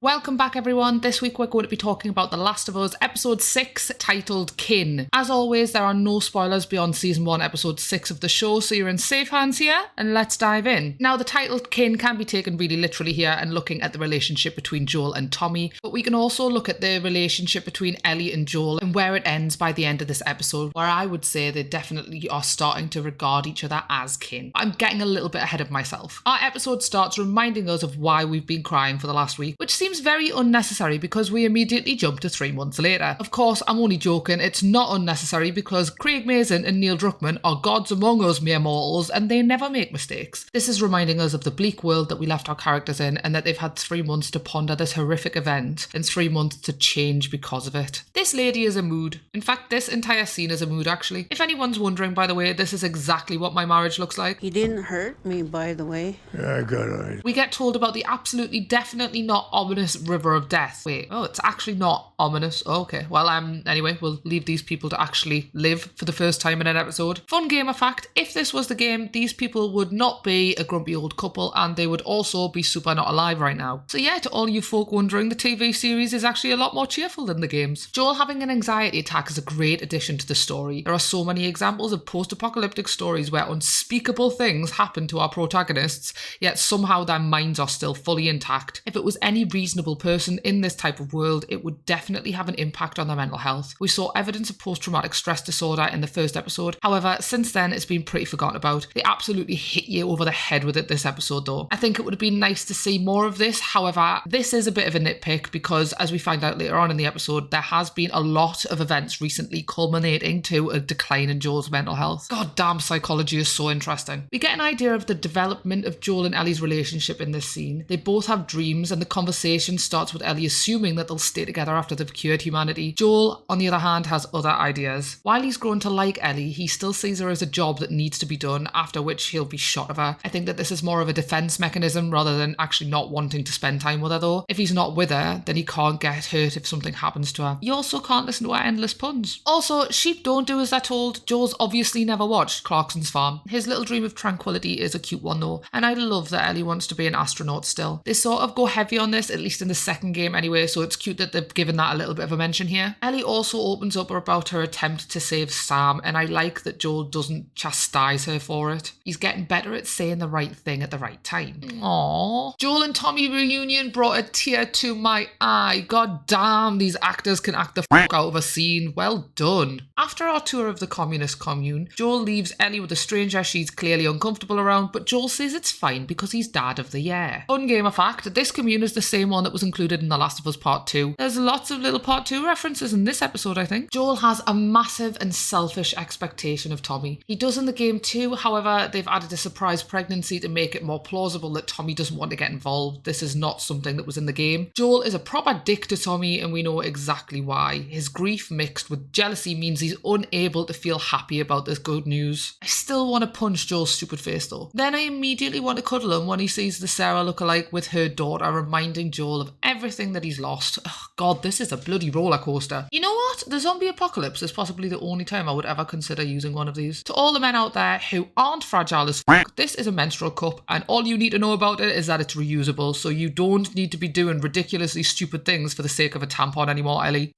Welcome back everyone. This week we're going to be talking about The Last of Us episode 6 titled Kin. As always, there are no spoilers beyond season 1 episode 6 of the show, so you're in safe hands here, and let's dive in. Now the title Kin can be taken really literally here and looking at the relationship between Joel and Tommy, but we can also look at the relationship between Ellie and Joel and where it ends by the end of this episode, where I would say they definitely are starting to regard each other as kin. I'm getting a little bit ahead of myself. Our episode starts reminding us of why we've been crying for the last week, which seems very unnecessary because we immediately jump to 3 months later. Of course, I'm only joking, it's not unnecessary because Craig Mazin and Neil Druckmann are gods among us mere mortals and they never make mistakes. This is reminding us of the bleak world that we left our characters in and that they've had 3 months to ponder this horrific event and 3 months to change because of it. This lady is a mood. In fact, this entire scene is a mood actually. If anyone's wondering, by the way, this is exactly what my marriage looks like. He didn't hurt me, by the way. Yeah, I got it. We get told about the absolutely definitely not ominous river of death. Wait, oh, it's actually not ominous. Oh, okay. Well, anyway, we'll leave these people to actually live for the first time in an episode. Fun gamer fact, if this was the game, these people would not be a grumpy old couple and they would also be super not alive right now. So yeah, to all you folk wondering, the TV series is actually a lot more cheerful than the games. Joel having an anxiety attack is a great addition to the story. There are so many examples of post-apocalyptic stories where unspeakable things happen to our protagonists, yet somehow their minds are still fully intact. If it was any reasonable person in this type of world, it would definitely have an impact on their mental health. We saw evidence of post-traumatic stress disorder in the first episode. However, since then, it's been pretty forgotten about. They absolutely hit you over the head with it this episode though. I think it would have been nice to see more of this. However, this is a bit of a nitpick because as we find out later on in the episode, there has been a lot of events recently culminating to a decline in Joel's mental health. God damn, psychology is so interesting. We get an idea of the development of Joel and Ellie's relationship in this scene. They both have dreams and the conversation starts with Ellie assuming that they'll stay together after they've cured humanity. Joel, on the other hand, has other ideas. While he's grown to like Ellie, he still sees her as a job that needs to be done, after which he'll be shot of her. I think that this is more of a defense mechanism rather than actually not wanting to spend time with her though. If he's not with her, then he can't get hurt if something happens to her. You also can't listen to her endless puns. Also, sheep don't do as they're told. Joel's obviously never watched Clarkson's Farm. His little dream of tranquility is a cute one though, and I love that Ellie wants to be an astronaut still. They sort of go heavy on this, at least in the second game anyway, so it's cute that they've given that a little bit of a mention here. Ellie also opens up about her attempt to save Sam, and I like that Joel doesn't chastise her for it. He's getting better at saying the right thing at the right time. Aww. Joel and Tommy reunion brought a tear to my eye. God damn, these actors can act the fuck out of a scene. Well done. After our tour of the communist commune, Joel leaves Ellie with a stranger she's clearly uncomfortable around, but Joel says it's fine because he's dad of the year. Fun gamer fact, this commune is the same one that was included in The Last of Us Part 2. There's lots of little Part 2 references in this episode, I think. Joel has a massive and selfish expectation of Tommy. He does in the game too, however, they've added a surprise pregnancy to make it more plausible that Tommy doesn't want to get involved. This is not something that was in the game. Joel is a proper dick to Tommy and we know exactly why. His grief mixed with jealousy means he's unable to feel happy about this good news. I still want to punch Joel's stupid face though. Then I immediately want to cuddle him when he sees the Sarah lookalike with her daughter reminding Joel of everything that he's lost. Oh, God, this is a bloody roller coaster. You know what? The zombie apocalypse is possibly the only time I would ever consider using one of these. To all the men out there who aren't fragile as fuck, this is a menstrual cup and all you need to know about it is that it's reusable, so you don't need to be doing ridiculously stupid things for the sake of a tampon anymore, Ellie.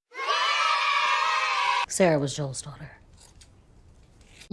Sarah was Joel's daughter.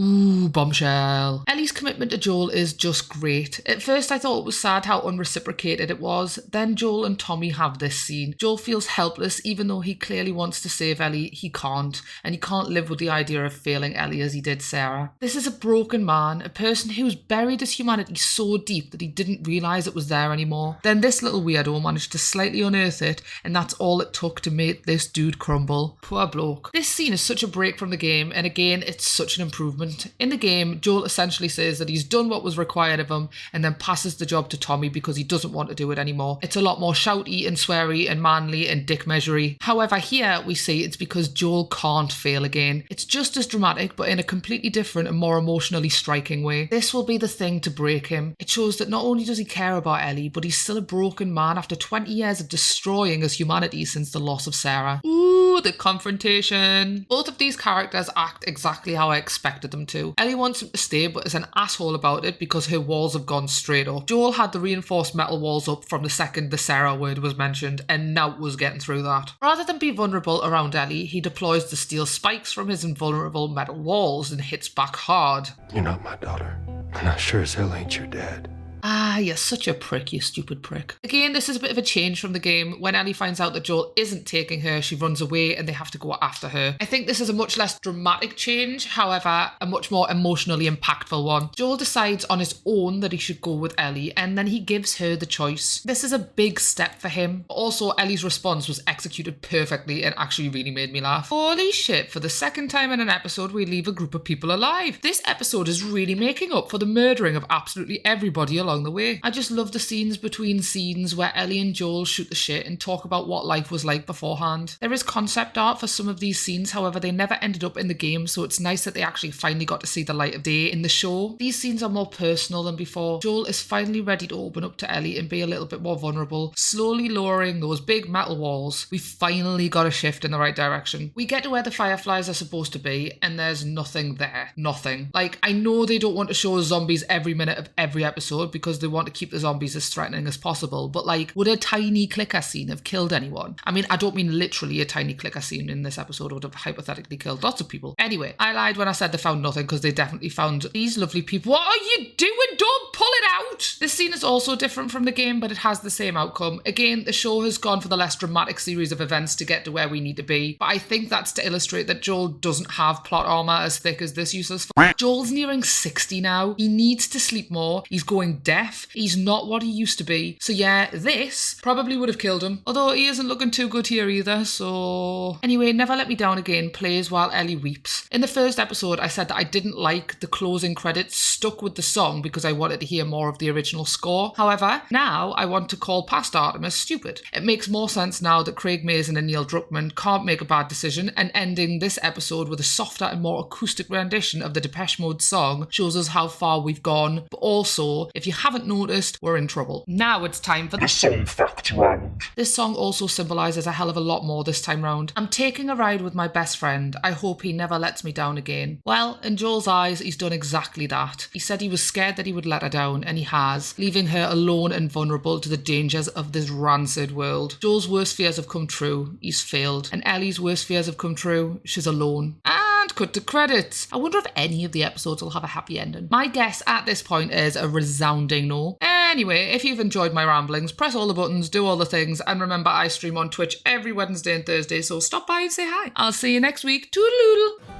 Ooh, bombshell. Ellie's commitment to Joel is just great. At first I thought it was sad how unreciprocated it was. Then Joel and Tommy have this scene. Joel feels helpless even though he clearly wants to save Ellie. He can't. And he can't live with the idea of failing Ellie as he did Sarah. This is a broken man, a person who's buried his humanity so deep that he didn't realise it was there anymore. Then this little weirdo managed to slightly unearth it and that's all it took to make this dude crumble. Poor bloke. This scene is such a break from the game and again it's such an improvement. In the game, Joel essentially says that he's done what was required of him and then passes the job to Tommy because he doesn't want to do it anymore. It's a lot more shouty and sweary and manly and dick measury. However, here we see it's because Joel can't fail again. It's just as dramatic but in a completely different and more emotionally striking way. This will be the thing to break him. It shows that not only does he care about Ellie, but he's still a broken man after 20 years of destroying his humanity since the loss of Sarah. Ooh, Ooh, the confrontation. Both of these characters act exactly how I expected them to. Ellie wants him to stay but is an asshole about it because her walls have gone straight up. Joel had the reinforced metal walls up from the second the Sarah word was mentioned and now was getting through that. Rather than be vulnerable around Ellie, he deploys the steel spikes from his invulnerable metal walls and hits back hard. You're not my daughter, and I sure as hell ain't your dad. Ah, you're such a prick, you stupid prick. Again, this is a bit of a change from the game. When Ellie finds out that Joel isn't taking her, she runs away and they have to go after her. I think this is a much less dramatic change, however, a much more emotionally impactful one. Joel decides on his own that he should go with Ellie and then he gives her the choice. This is a big step for him. Also, Ellie's response was executed perfectly and actually really made me laugh. Holy shit, for the second time in an episode, we leave a group of people alive. This episode is really making up for the murdering of absolutely everybody along the way. I just love the scenes between scenes where Ellie and Joel shoot the shit and talk about what life was like beforehand. There is concept art for some of these scenes, however they never ended up in the game, so it's nice that they actually finally got to see the light of day in the show. These scenes are more personal than before. Joel is finally ready to open up to Ellie and be a little bit more vulnerable, slowly lowering those big metal walls. We finally got a shift in the right direction. We get to where the fireflies are supposed to be and there's nothing there. Nothing. Like, I know they don't want to show zombies every minute of every episode because they want to keep the zombies as threatening as possible, but like, would a tiny clicker scene have killed anyone? I mean, I don't mean literally a tiny clicker scene in this episode would have hypothetically killed lots of people. Anyway, I lied when I said they found nothing because they definitely found these lovely people. What are you doing? Don't pull it out! This scene is also different from the game, but it has the same outcome. Again, the show has gone for the less dramatic series of events to get to where we need to be, but I think that's to illustrate that Joel doesn't have plot armor as thick as this useless Joel's nearing 60 now. He needs to sleep more. He's going deaf. He's not what he used to be. So yeah, this probably would have killed him. Although he isn't looking too good here either, so... Anyway, Never Let Me Down Again plays while Ellie weeps. In the first episode, I said that I didn't like the closing credits stuck with the song because I wanted to hear more of the original score. However, now I want to call past Artemis stupid. It makes more sense now that Craig Mazin and Neil Druckmann can't make a bad decision, and ending this episode with a softer and more acoustic rendition of the Depeche Mode song shows us how far we've gone, but also, if you haven't noticed, we're in trouble. Now it's time for the song fact round. This song also symbolises a hell of a lot more this time round. I'm taking a ride with my best friend. I hope he never lets me down again. Well, in Joel's eyes, he's done exactly that. He said he was scared that he would let her down, and he has, leaving her alone and vulnerable to the dangers of this rancid world. Joel's worst fears have come true. He's failed. And Ellie's worst fears have come true. She's alone. And cut to credits. I wonder if any of the episodes will have a happy ending. My guess at this point is a resounding no. Anyway, if you've enjoyed my ramblings, press all the buttons, do all the things, and remember I stream on Twitch every Wednesday and Thursday, so stop by and say hi. I'll see you next week. Toodaloo!